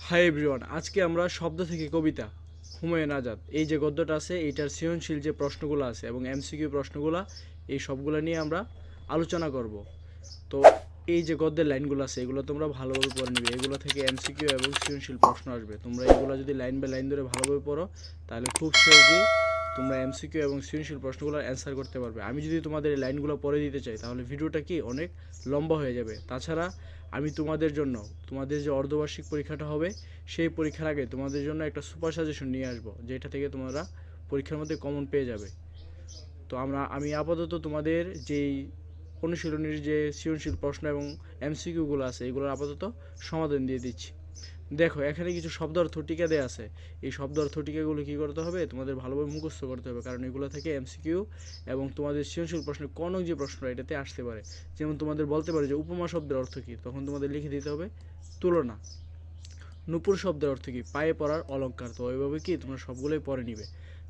Hi everyone, আজকে আমরা শব্দ থেকে কবিতা হুমায়ুন আজাদ এই যে গদ্যটা আছে এইটার সৃজনশীল যে প্রশ্নগুলো আছে এবং এমসিকিউ প্রশ্নগুলো এই সবগুলো নিয়ে আমরা আলোচনা করব। তো এই যে গদ্যের লাইনগুলো আছে এগুলো তোমরা ভালোভাবে পড়ে নিবে। এগুলো থেকে এমসিকিউ এবং সৃজনশীল প্রশ্ন আসবে। তোমরা এগুলো যদি লাইন বাই লাইন ধরে ভালোভাবে পড়ো তাহলে খুব সহজেই তোমরা এমসিকিউ এবং সৃজনশীল প্রশ্নগুলো অ্যান্সার করতে পারবে। আমি যদি তোমাদের এই লাইনগুলো পড়ে দিতে চাই তাহলে ভিডিওটা কি অনেক লম্বা হয়ে যাবে। তাছাড়া আমি তোমাদের জন্য তোমাদের যে অর্ধবার্ষিক পরীক্ষাটা হবে সেই পরীক্ষার আগে তোমাদের জন্য একটা সুপার সাজেশন নিয়ে আসবো, যেটা থেকে তোমরা পরীক্ষার মধ্যে কমন পেয়ে যাবে। তো আমি আপাতত তোমাদের যেই অনুশীলনীর যে সৃজনশীল প্রশ্ন এবং এমসিকিউগুলো আছে এগুলোর আপাতত সমাধান দিয়ে দিচ্ছি। দেখো এখানে কিছু শব্দ অর্থ টিকা দেওয়া আছে। এই শব্দ অর্থ টিকাগুলো কী করতে হবে, তোমাদের ভালোভাবে মুখস্থ করতে হবে, কারণ এগুলো থেকে এমসিকিউ এবং তোমাদের সৃজনশীল প্রশ্নের কোনো যে প্রশ্ন এটাতে আসতে পারে। যেমন তোমাদের বলতে পারে যে উপমা শব্দের অর্থ কী, তখন তোমাদের লিখে দিতে হবে তুলনা। নূপুর শব্দের অর্থ কী, পায়ে পড়ার অলঙ্কার। তো ওইভাবে কি তোমরা সবগুলোই পড়ে নিবে।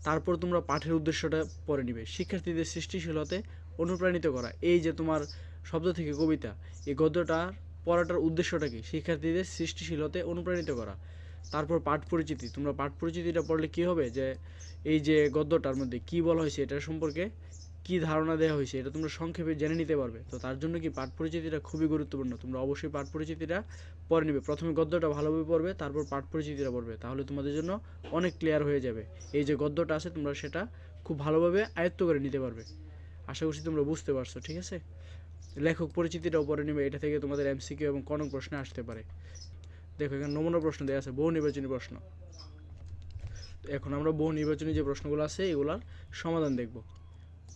তারপর তোমরা পাঠের উদ্দেশ্যটা পড়ে নিবে। শিক্ষার্থীদের সৃষ্টিশীল হতে অনুপ্রাণিত করা। এই যে তোমার শব্দ থেকে কবিতা, এই গদ্যটার পড়াটার উদ্দেশ্যটা কি, শিক্ষার্থীদের সৃষ্টিশীল হতে অনুপ্রাণিত করা। তারপর পাঠ পরিচিতি, তোমরা পাঠ পরিচিতিটা পড়লে কি হবে যে এই যে গদ্যটার মধ্যে কি বলা হয়েছে এটার সম্পর্কে কি ধারণা দেওয়া হয়েছে এটা তোমরা সংক্ষেপে জেনে নিতে পারবে। তো তার জন্য কি পাঠ পরিচিতিটা খুবই গুরুত্বপূর্ণ। তোমরা অবশ্যই পাঠ পরিচিতিটা পড়ে নেবে। প্রথমে গদ্যটা ভালোভাবে পড়বে, তারপর পাঠ পরিচিতিটা পড়বে, তাহলে তোমাদের জন্য অনেক ক্লিয়ার হয়ে যাবে। এই যে গদ্যটা আছে তোমরা সেটা খুব ভালোভাবে আয়ত্ত করে নিতে পারবে। আশা করছি তোমরা বুঝতে পারছো, ঠিক আছে। লেখক পরিচিতিটাও পড়ে নেবে, এটা থেকে তোমাদের এমসিকিউ এবং কনক প্রশ্নে আসতে পারে। দেখো এখানে নমুনা প্রশ্ন দেওয়া আছে, বহু নির্বাচনী প্রশ্ন। এখন আমরা বহু নির্বাচনী যে প্রশ্নগুলো আছে এগুলার সমাধান দেখব।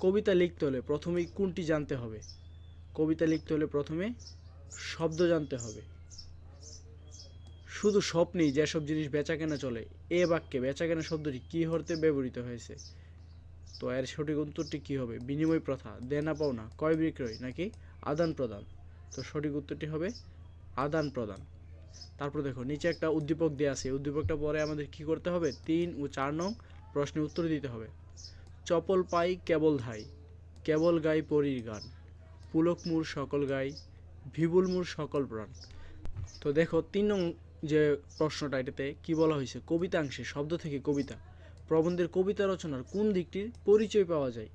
কবিতা লিখতে হলে প্রথমেই কোনটি জানতে হবে? কবিতা লিখতে হলে প্রথমে শব্দ জানতে হবে। শুধু স্বপ্নেই যেসব জিনিস বেচাকেনা চলে, এ বাক্যে বেচাকেনা শব্দটি কী অর্থে ব্যবহৃত হয়েছে? তো এর সঠিক উত্তরটি কী হবে? বিনিময় প্রথা, দেনা পাওনা, ক্রয় বিক্রয় নাকি আদান প্রদান? তো সঠিক উত্তরটি হবে আদান প্রদান। তারপর দেখো নিচে একটা উদ্দীপক দেওয়া আছে, উদ্দীপকটা পরে আমাদের কি করতে হবে, 3 ও 4 নং প্রশ্নের উত্তর দিতে হবে। চপল পাই কেবল ধাই, কেবল গাই পরীর গান, পুলক মোর সকল গাই, ভিবুল মোর সকল প্রাণ। তো দেখো 3 নং যে প্রশ্নটা, এটাতে কি বলা হয়েছে, কবিতাংশে শব্দ থেকে কবিতা প্রবন্ধের কবিতা রচনার কোন দিকটির পরিচয় পাওয়া যায়?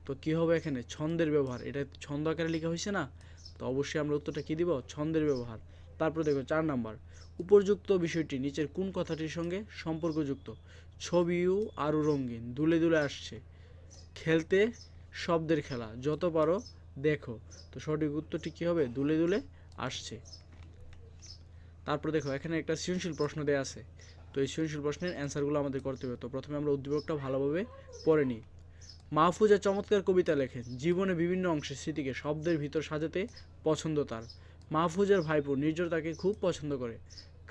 তো কি হবে এখানে, ছন্দের ব্যবহার। এটা ছন্দ আকারে লেখা হয়েছে না, তো অবশ্যই আমরা উত্তরটা কি দিব, ছন্দের ব্যবহার। তারপর দেখো 4 নাম্বার, উপযুক্ত বিষয়টি নিচের কোন কথাটির সঙ্গে সম্পর্কযুক্ত? ছবিও আরও রঙিন, দুলে দুলে আসছে, খেলতে শব্দের খেলা, যত পারো দেখো। তো সঠিক উত্তরটি কী হবে, দুলে দুলে আসছে। তারপর দেখো এখানে একটা সৃজনশীল প্রশ্ন দেওয়া আছে। তো এই সৃজনশীল প্রশ্নের অ্যান্সারগুলো আমাদের করতে হবে। তো প্রথমে আমরা উদ্দীপকটা ভালোভাবে পড়ে নিই। মাহফুজা চমৎকার কবিতা লেখেন, জীবনে বিভিন্ন অংশের স্মৃতিকে শব্দের ভিতর সাজাতে পছন্দ তার। মাহফুজার ভাইপো নির্ঝর তাকে খুব পছন্দ করে,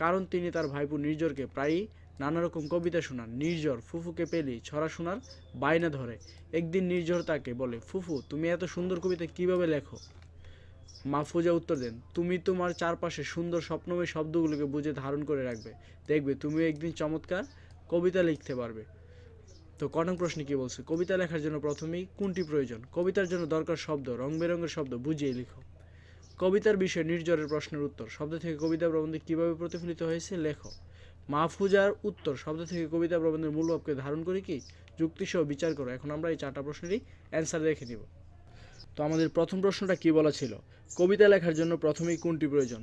কারণ তিনি তার ভাইপো নির্ঝরকে প্রায়ই নানা রকম কবিতা শোনান। নির্ঝর ফুফুকে পেলি ছড়া শোনার বায়না ধরে। একদিন নির্ঝর তাকে বলে, ফুফু তুমি এত সুন্দর কবিতা কিভাবে লেখো? মাহফুজা উত্তর দেন, তুমি তোমার চারপাশে সুন্দর স্বপ্নময় শব্দগুলোকে বুঝে ধারণ করে রাখবে, দেখবে তুমিও একদিন চমৎকার কবিতা লিখতে পারবে। তো ক নং প্রশ্নে কী বলছে, কবিতা লেখার জন্য প্রথমেই কোনটি প্রয়োজন? কবিতার জন্য দরকার শব্দ, রং বেরঙের শব্দ, বুঝিয়ে লিখো। কবিতার বিষয়ে নির্ঝরের প্রশ্নের উত্তর, শব্দ থেকে কবিতা প্রবন্ধে কীভাবে প্রতিফলিত হয়েছে লেখো। মাহফুজার উত্তর, শব্দ থেকে কবিতা প্রবন্ধের মূল ভাবকে ধারণ করে কি যুক্তিসহ বিচার করো। এখন আমরা এই 4টা প্রশ্নেরই অ্যান্সার দেখে নিব। তো আমাদের প্রথম প্রশ্নটা কি বলা ছিল, কবিতা লেখার জন্য প্রথমেই কোনটি প্রয়োজন?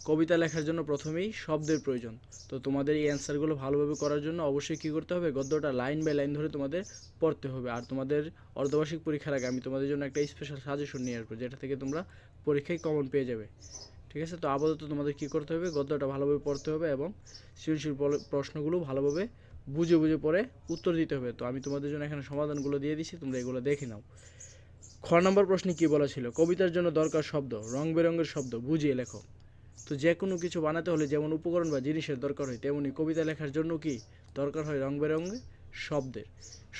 কবিতা লেখার জন্য প্রথমেই শব্দের প্রয়োজন। তো তোমাদের এই অ্যান্সারগুলো ভালোভাবে করার জন্য অবশ্যই কী করতে হবে, গদ্যটা লাইন বাই লাইন ধরে তোমাদের পড়তে হবে। আর তোমাদের অর্ধবার্ষিক পরীক্ষার আগে আমি তোমাদের জন্য একটা স্পেশাল সাজেশন নিয়ে আসবো, যেটা থেকে তোমরা পরীক্ষায় কমন পেয়ে যাবে। ঠিক আছে, তো আপাতত তোমাদের কী করতে হবে, গদ্যটা ভালোভাবে পড়তে হবে এবং সৃজনশীল প্রশ্নগুলো ভালোভাবে বুঝে বুঝে পড়ে উত্তর দিতে হবে। তো আমি তোমাদের জন্য এখানে সমাধানগুলো দিয়ে দিচ্ছি, তোমরা এগুলো দেখে নাও। খ নম্বর প্রশ্নে কী বলা ছিল, কবিতার জন্য দরকার শব্দ, রং বেরঙের শব্দ, বুঝিয়ে লেখো। তো যে কোনো কিছু বানাতে হলে যেমন উপকরণ বা জিনিসের দরকার হয়, তেমনি কবিতা লেখার জন্য কি দরকার হয়, রং বেরঙের শব্দের।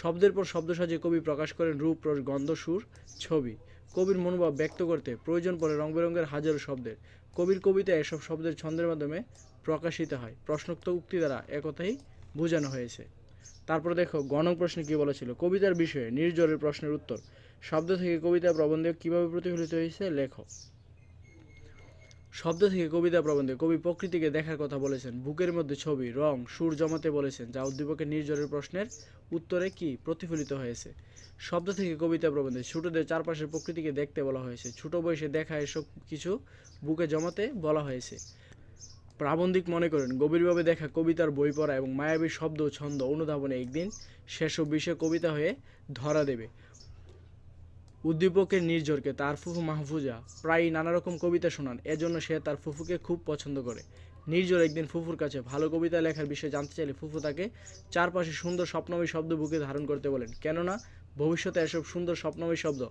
শব্দের পর শব্দ সাজিয়ে কবি প্রকাশ করেন রূপ, রস, গন্ধ, সুর, ছবি। কবির মনোভাব ব্যক্ত করতে প্রয়োজন পড়ে রং বেরঙের হাজারো শব্দের। কবির কবিতা এসব শব্দের ছন্দের মাধ্যমে প্রকাশিত হয়। প্রশ্নোক্ত উক্তি দ্বারা একথাই বোঝানো হয়েছে। তারপর দেখো গণক প্রশ্নে কী বলেছিল, কবিতার বিষয়ে নির্ঝরের প্রশ্নের উত্তর, শব্দ থেকে কবিতা প্রবন্ধে কীভাবে প্রতিফলিত হয়েছে লেখো। শব্দ থেকে কবিতা প্রবন্ধে কবি প্রকৃতিকে দেখার কথা বলেছেন, বুকের মধ্যে ছবি, রং, সুর জমাতে বলেছেন, যা উদ্দীপকের নির্ঝরের প্রশ্নের উত্তরে কি প্রতিফলিত হয়েছে। শব্দ থেকে কবিতা প্রবন্ধে ছোটদের চারপাশের প্রকৃতিকে দেখতে বলা হয়েছে, ছোট বয়সে দেখা এসব কিছু বুকে জমাতে বলা হয়েছে। প্রাবন্ধিক মনে করেন গভীরভাবে দেখা কবিতার বই পড়া এবং মায়াবী শব্দ ও ছন্দ অনুধাবনে একদিন সেসব বিষয় কবিতা হয়ে ধরা দেবে। উদ্দীপকের নির্ঝরকে তার ফুফু মাহফুজা প্রায়ই নানা রকম কবিতা শোনান, এজন্য সে তার ফুফুকে খুব পছন্দ করে। নির্ঝর একদিন ফুফুর কাছে ভালো কবিতা লেখার বিষয়ে জানতে চাইলে ফুফু তাকে চারপাশে সুন্দর স্বপ্নময় শব্দ বুকে ধারণ করতে বলেন, কেননা ভবিষ্যতে এসব সুন্দর স্বপ্নময় শব্দ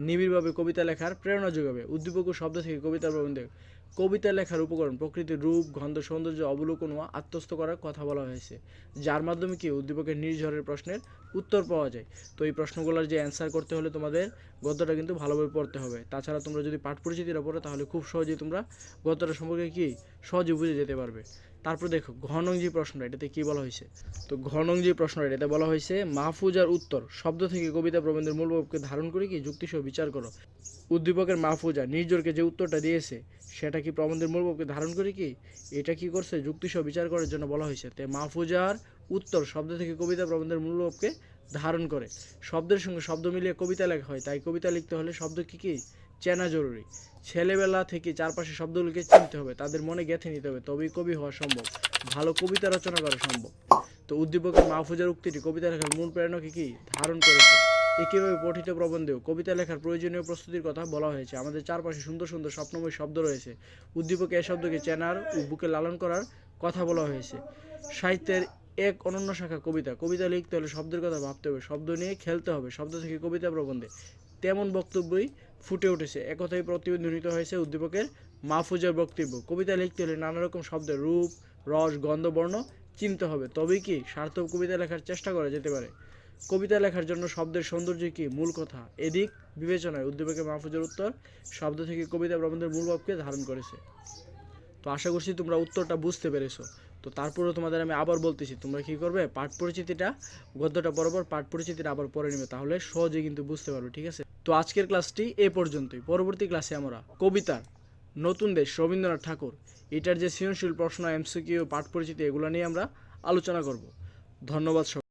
নিবিড়ভাবে কবিতা লেখার প্রেরণা যোগাবে। উদ্দীপক ও শব্দ থেকে কবিতা প্রবন্ধে কবিতা লেখার উপকরণ প্রকৃতির রূপ, গন্ধ, সৌন্দর্য অবলোকন ও আত্মস্থ করার কথা বলা হয়েছে, যার মাধ্যমে কি উদ্দীপকের নির্ঝরের প্রশ্নের উত্তর পাওয়া যায়। তো এই প্রশ্নগুলোর যে অ্যান্সার করতে হলে তোমাদের গদ্যটা কিন্তু ভালোভাবে পড়তে হবে। তাছাড়া তোমরা যদি পাঠ পরিচিতিটা পড়ো তাহলে খুব সহজেই তোমরা গদ্যটা সম্পর্কে কি সহজে বুঝে যেতে পারবে। তারপর দেখো ঘনং যে প্রশ্নটা, এটাতে কি বলা হয়েছে। তো ঘনং যে প্রশ্নটা, এটাতে বলা হয়েছে মাহফুজার উত্তর শব্দ থেকে কবিতা প্রবন্ধের মূল ভাবকে ধারণ করে কি যুক্তিসহ বিচার করো। উদ্দীপকের মাহফুজা নির্ঝরকে যে উত্তরটা দিয়েছে সেটা কি প্রবন্ধের মূল ভাবকে ধারণ করে কি এটা কি করছে যুক্তিসহ বিচার করার জন্য বলা হয়েছে। তাই মাহফুজার উত্তর শব্দ থেকে কবিতা প্রবন্ধের মূল ভাবকে ধারণ করে। শব্দের সঙ্গে শব্দ মিলিয়ে কবিতা লেখা হয়, তাই কবিতা লিখতে হলে শব্দ কি কি চেনা জরুরি। ছেলেবেলা থেকে চারপাশে শব্দগুলিকে চিনতে হবে, তাদের মনে গেঁথে নিতে হবে, তবেই কবি হওয়া সম্ভব, ভালো কবিতা রচনা করা সম্ভব। তো উদ্দীপকের মাহফুজার উক্তিটি কবিতা লেখার মূল প্রেরণাকে কি ধারণ করেছে। একইভাবে পঠিত প্রবন্ধেও কবিতা লেখার প্রয়োজনীয় প্রস্তুতির কথা বলা হয়েছে। আমাদের চারপাশে সুন্দর সুন্দর স্বপ্নময় শব্দ রয়েছে, উদ্দীপকে এ শব্দকে চেনার ও বুকে লালন করার কথা বলা হয়েছে। সাহিত্যের এক অনন্য শাখা কবিতা। কবিতা লিখতে হলে শব্দের কথা ভাবতে হবে, শব্দ নিয়ে খেলতে হবে। শব্দ থেকে কবিতা প্রবন্ধে তেমন বক্তব্যই ফুটে উঠেছে, একথাই প্রতিধ্বনিত হয়েছে উদ্দীপকের মাহফুজার বক্তব্য। কবিতা লিখতে হলে নানা রকম শব্দের রূপ, রস, গন্ধ, বর্ণ চিনতে হবে, তবেই কি সার্থক কবিতা লেখার চেষ্টা করা যেতে পারে। কবিতা লেখার জন্য শব্দের সৌন্দর্য কি মূল কথা, এদিক বিবেচনায় উদ্দীপকের মাহফুজার উত্তর শব্দ থেকে কবিতা প্রবন্ধের মূল ভাবকে ধারণ করেছে। তো আশা করছি তোমরা উত্তরটা বুঝতে পেরেছো। তো তারপরেও তোমাদের আমি আবার বলতেছি, তোমরা কি করবে পাঠ পরিচিতিটা গদ্যটা বরাবর পাঠ পরিচিতিটা আবার পড়ে নেবে, তাহলে সহজে কিন্তু বুঝতে পারবে, ঠিক আছে। তো আজকের ক্লাসটি এ পর্যন্তই। পরবর্তী ক্লাসে আমরা কবিতার নতুন দেশ রবীন্দ্রনাথ ঠাকুর এটার যে সৃজনশীল প্রশ্ন, এমসিকিউ, পাঠ পরিচিতি এগুলো নিয়ে আমরা আলোচনা করব। ধন্যবাদ।